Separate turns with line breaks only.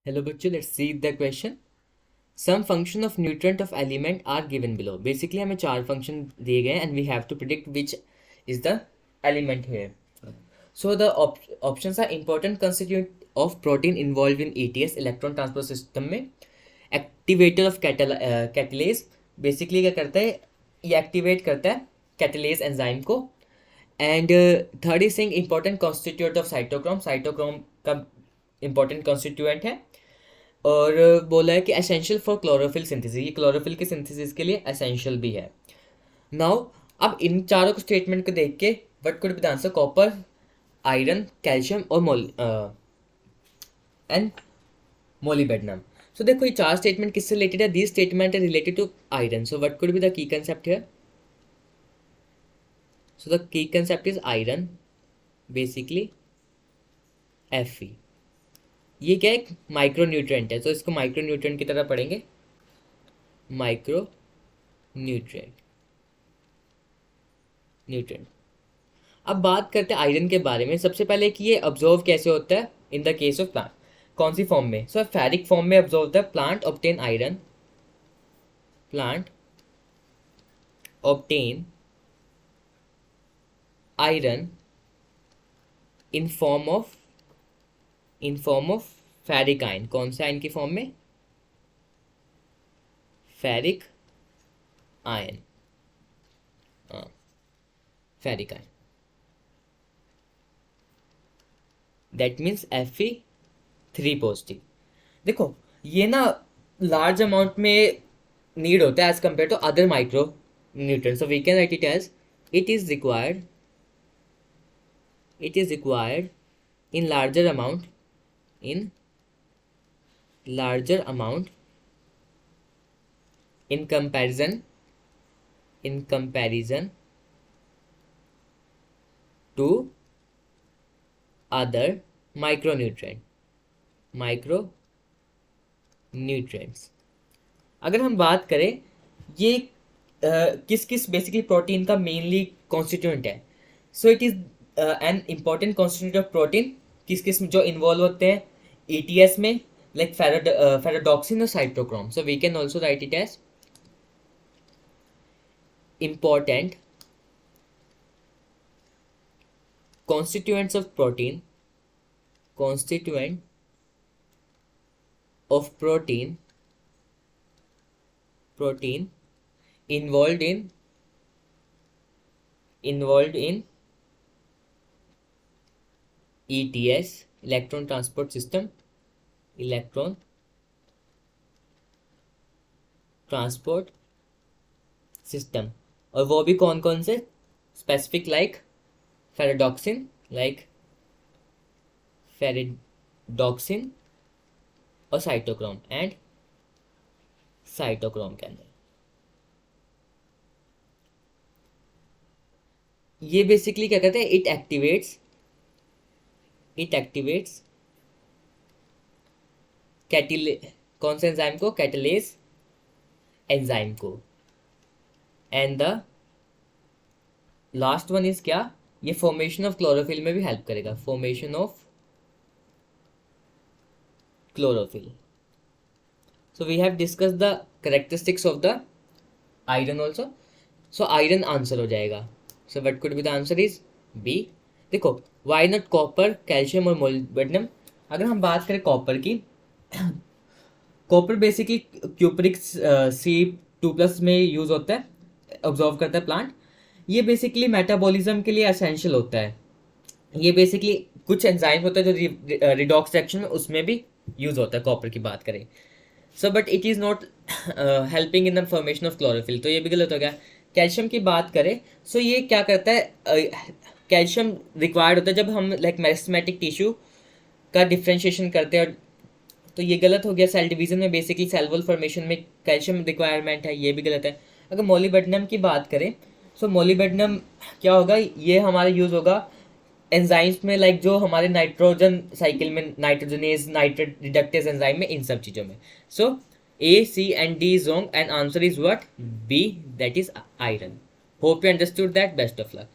Hello बच्चों, let's see the question. Some function of nutrient of element are given below. Basically हमें चार function दिए गए हैं and we have to predict which is the element here. So the options are important constituent of protein involved in ETS electron transport system में activator of catalase. Basically क्या करता है, ये activate करता है catalase enzyme को. And third is saying important constituent of cytochrome. Cytochrome का important constituent है. और बोला है कि एसेंशियल फॉर क्लोरोफिल सिंथेसिस, ये क्लोरोफिल के सिंथेसिस के लिए एसेंशियल भी है. नाउ अब इन चारों को स्टेटमेंट को देख के what could be the answer? Copper, iron, calcium और एंड मोलिबेडनम. सो देखो ये चार स्टेटमेंट किससे रिलेटेड है? दीज स्टेटमेंट है related to iron. So what could be the key concept है? So the key concept is iron basically Fe. ये क्या है? माइक्रो न्यूट्रिएंट है, तो इसको माइक्रो न्यूट्रिएंट की तरह पढ़ेंगे. Micro nutrient. अब बात करते हैं आयरन के बारे में. सबसे पहले कि ये अब्जॉर्व कैसे होता है in the case of plant. कौन सी फॉर्म में? सो फेरिक फॉर्म में अब्जॉर्व होता है. Plant obtain iron, plant obtain iron in form of ferric ion. कौन से आयन की फॉर्म में? Ferric ion. Ferric ion. That means Fe3 positive. देखो ये ना लार्ज अमाउंट में नीड होता है as compare to other micro nutrients. So we can write it as it is required in larger amount in comparison to other micronutrients. अगर हम बात करें ये किस किस बेसिकली प्रोटीन का मेनली कॉन्स्टिट्यूएंट है. So it is an important constituent of protein. किस किस जो इन्वॉल्व होते हैं ETS में, लाइक फेराडॉक्सिन और cytochrome. So we can also write it as important constituent of protein involved in ETS electron transport system और वो भी कौन कौन से? स्पेसिफिक लाइक फेराडॉक्सिन और साइटोक्रोम के अंदर. ये बेसिकली क्या कहते हैं? इट एक्टिवेट्स कौन से एंजाइम को? कैटलेज एंजाइम को. And the last one is क्या? ये फॉर्मेशन ऑफ क्लोरोफिल में भी हेल्प करेगा. Formation of chlorophyll. So we have discuss the characteristics of the iron also. So iron answer हो जाएगा. So what could be the answer is B. देखो why not copper, calcium और molybdenum. अगर हम बात करें कॉपर की, कॉपर बेसिकली क्यूपरिक C2+ में यूज होता है, ऑब्जॉर्व करता है प्लांट. ये बेसिकली मेटाबॉलिज्म के लिए एसेंशियल होता है. ये बेसिकली कुछ एंजाइम होता है जो रिडॉक्स रिएक्शन में उसमें भी यूज होता है कॉपर की बात करें. So but it is not helping in the formation of chlorophyll, तो ये भी गलत हो गया. कैल्शियम की बात करें, सो ये क्या करता है? कैल्शियम रिक्वायर्ड होता है जब हम लाइक मेरिस्टेमेटिक टिश्यू का डिफ्रेंशिएशन करते हैं, तो ये गलत हो गया. सेल डिवीजन में बेसिकली सेल वॉल फॉर्मेशन में कैल्शियम रिक्वायरमेंट है, ये भी गलत है. अगर मोलिबेडनम की बात करें, सो मोलिबेडनम क्या होगा? ये हमारा यूज़ होगा एंजाइम्स में, लाइक जो हमारे नाइट्रोजन साइकिल में नाइट्रोजनेज नाइट्रेट रिडक्टेज एंजाइम में, इन सब चीज़ों में. सो A, C and D is wrong and answer is what? B, that is iron. Hope you understood that. Best of luck.